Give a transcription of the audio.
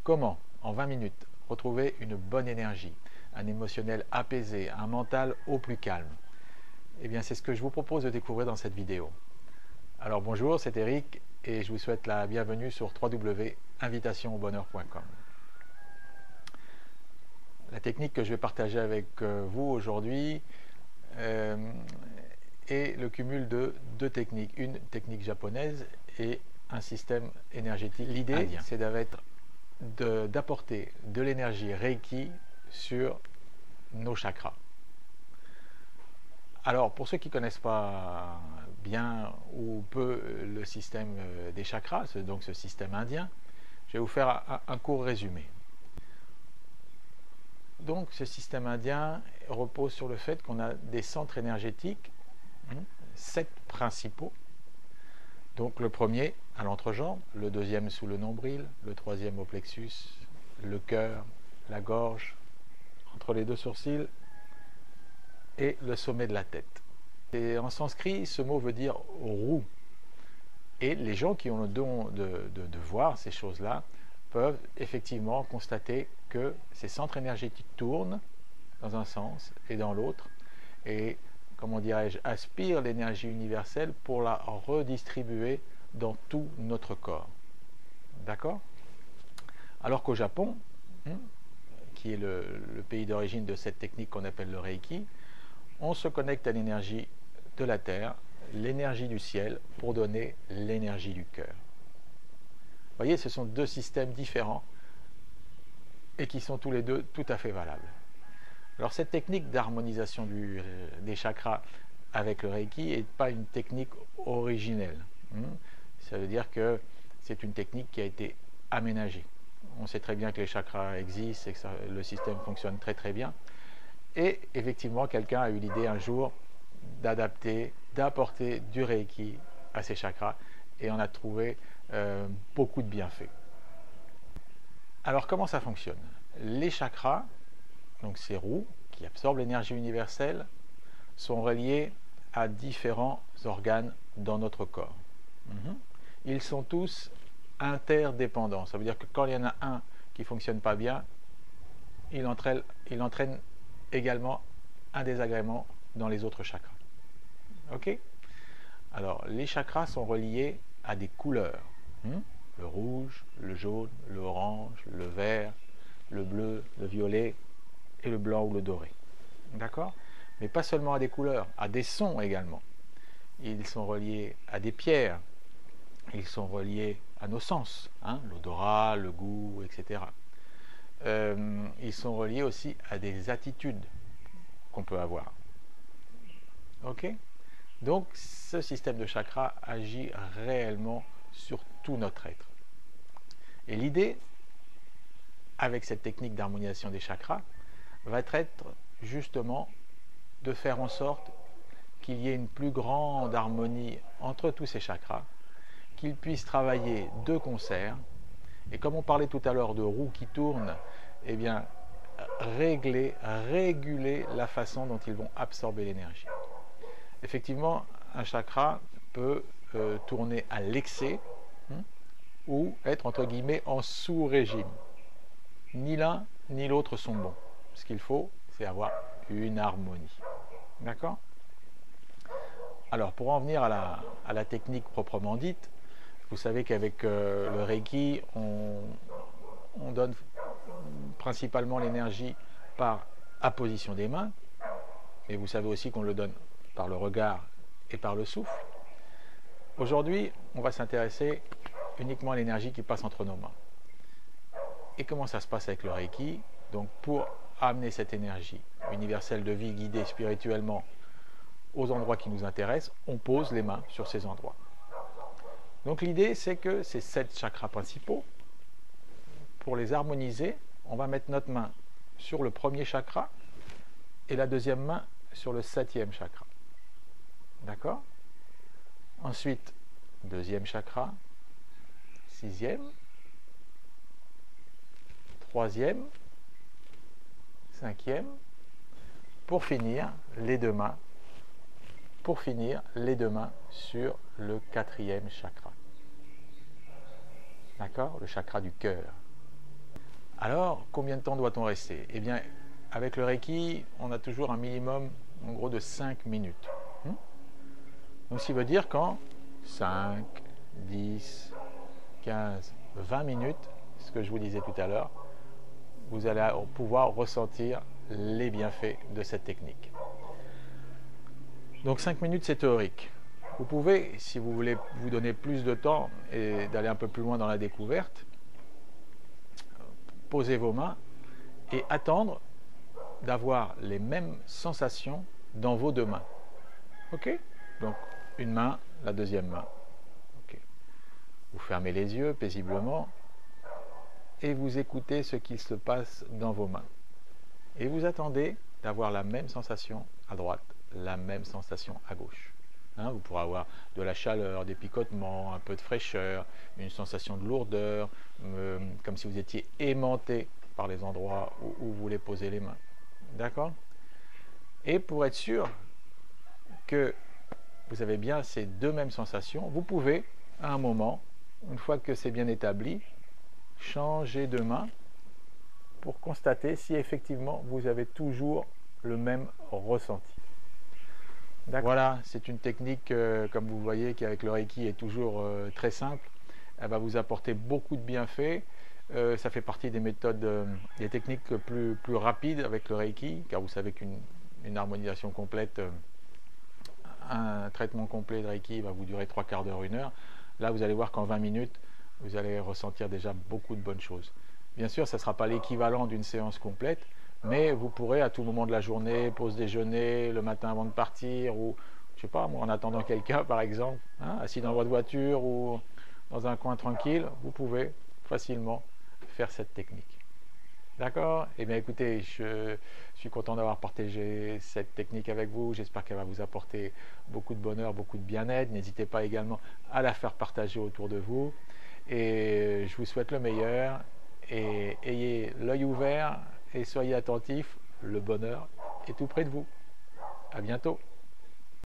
Comment, en 20 minutes, retrouver une bonne énergie, un émotionnel apaisé, un mental au plus calme? Eh bien, c'est ce que je vous propose de découvrir dans cette vidéo. Alors bonjour, c'est Eric et je vous souhaite la bienvenue sur www.invitationaubonheur.com. La technique que je vais partager avec vous aujourd'hui est le cumul de deux techniques, une technique japonaise et un système énergétique. L'idée, c'est d'apporter de l'énergie Reiki sur nos chakras. Alors, pour ceux qui ne connaissent pas bien ou peu le système des chakras, donc ce système indien, je vais vous faire un court résumé. Donc, ce système indien repose sur le fait qu'on a des centres énergétiques, 7 principaux. Donc, le premier à l'entrejambe, le deuxième sous le nombril, le troisième au plexus, le cœur, la gorge, entre les deux sourcils et le sommet de la tête. Et en sanskrit, ce mot veut dire roue. Et les gens qui ont le don de voir ces choses-là peuvent effectivement constater que ces centres énergétiques tournent dans un sens et dans l'autre et, comment dirais-je, aspirent l'énergie universelle pour la redistribuer dans tout notre corps. D'accord? Alors qu'au Japon, qui est le pays d'origine de cette technique qu'on appelle le Reiki, on se connecte à l'énergie de la Terre, l'énergie du ciel, pour donner l'énergie du cœur. Vous voyez, ce sont deux systèmes différents et qui sont tous les deux tout à fait valables. Alors cette technique d'harmonisation des chakras avec le Reiki n'est pas une technique originelle. Ça veut dire que c'est une technique qui a été aménagée. On sait très bien que les chakras existent et que le système fonctionne très très bien. Et effectivement, quelqu'un a eu l'idée un jour d'adapter, d'apporter du Reiki à ces chakras et on a trouvé beaucoup de bienfaits. Alors comment ça fonctionne? Les chakras, donc ces roues qui absorbent l'énergie universelle, sont reliés à différents organes dans notre corps. Ils sont tous interdépendants. Ça veut dire que quand il y en a un qui ne fonctionne pas bien, il entraîne également un désagrément dans les autres chakras. Ok? Alors, les chakras sont reliés à des couleurs. Le rouge, le jaune, l'orange, le vert, le bleu, le violet et le blanc ou le doré. D'accord? Mais pas seulement à des couleurs, à des sons également. Ils sont reliés à des pierres. Ils sont reliés à nos sens, l'odorat, le goût, etc. Ils sont reliés aussi à des attitudes qu'on peut avoir. Ok? Donc, ce système de chakras agit réellement sur tout notre être. Et l'idée, avec cette technique d'harmonisation des chakras, va être justement de faire en sorte qu'il y ait une plus grande harmonie entre tous ces chakras, qu'ils puissent travailler de concert. Et comme on parlait tout à l'heure de roues qui tournent, eh bien, réguler la façon dont ils vont absorber l'énergie. Effectivement, un chakra peut tourner à l'excès ou être entre guillemets en sous-régime. Ni l'un ni l'autre sont bons. Ce qu'il faut, c'est avoir une harmonie. D'accord? Alors, pour en venir à la technique proprement dite, vous savez qu'avec le Reiki, on donne principalement l'énergie par apposition des mains, mais vous savez aussi qu'on le donne par le regard et par le souffle. Aujourd'hui, on va s'intéresser uniquement à l'énergie qui passe entre nos mains. Et comment ça se passe avec le Reiki? Donc, pour amener cette énergie universelle de vie guidée spirituellement aux endroits qui nous intéressent, on pose les mains sur ces endroits. Donc l'idée, c'est que ces 7 chakras principaux, pour les harmoniser, on va mettre notre main sur le premier chakra et la deuxième main sur le 7e chakra. D'accord? Ensuite, deuxième chakra, 6e, 3e, 5e, pour finir les deux mains sur le 4e chakra. D'accord? Le chakra du cœur. Alors, combien de temps doit-on rester? Eh bien, avec le Reiki, on a toujours un minimum, en gros, de 5 minutes. Donc, ce qui veut dire qu'en 5, 10, 15, 20 minutes, ce que je vous disais tout à l'heure, vous allez pouvoir ressentir les bienfaits de cette technique. Donc 5 minutes, c'est théorique. Vous pouvez, si vous voulez vous donner plus de temps et d'aller un peu plus loin dans la découverte, poser vos mains et attendre d'avoir les mêmes sensations dans vos deux mains. Ok? Donc une main, la deuxième main. Okay. Vous fermez les yeux paisiblement et vous écoutez ce qui se passe dans vos mains. Et vous attendez d'avoir la même sensation à droite, la même sensation à gauche. Vous pourrez avoir de la chaleur, des picotements, un peu de fraîcheur, une sensation de lourdeur, comme si vous étiez aimanté par les endroits où vous voulez poser les mains. D'accord? Et pour être sûr que vous avez bien ces deux mêmes sensations, vous pouvez, à un moment, une fois que c'est bien établi, changer de main pour constater si effectivement vous avez toujours le même ressenti. Voilà, c'est une technique, comme vous voyez, qui avec le Reiki est toujours très simple. Elle va vous apporter beaucoup de bienfaits. Ça fait partie des méthodes, des techniques plus rapides avec le Reiki, car vous savez qu'une harmonisation complète, un traitement complet de Reiki va vous durer 3/4 d'heure, 1 heure. Là, vous allez voir qu'en 20 minutes, vous allez ressentir déjà beaucoup de bonnes choses. Bien sûr, ça ne sera pas l'équivalent d'une séance complète, mais vous pourrez à tout moment de la journée, pause déjeuner, le matin avant de partir, ou je sais pas, moi, en attendant quelqu'un par exemple, assis dans votre voiture ou dans un coin tranquille, vous pouvez facilement faire cette technique. D'accord? Eh bien écoutez, je suis content d'avoir partagé cette technique avec vous. J'espère qu'elle va vous apporter beaucoup de bonheur, beaucoup de bien-être. N'hésitez pas également à la faire partager autour de vous. Et je vous souhaite le meilleur. Et ayez l'œil ouvert et soyez attentifs. Le bonheur est tout près de vous. À bientôt.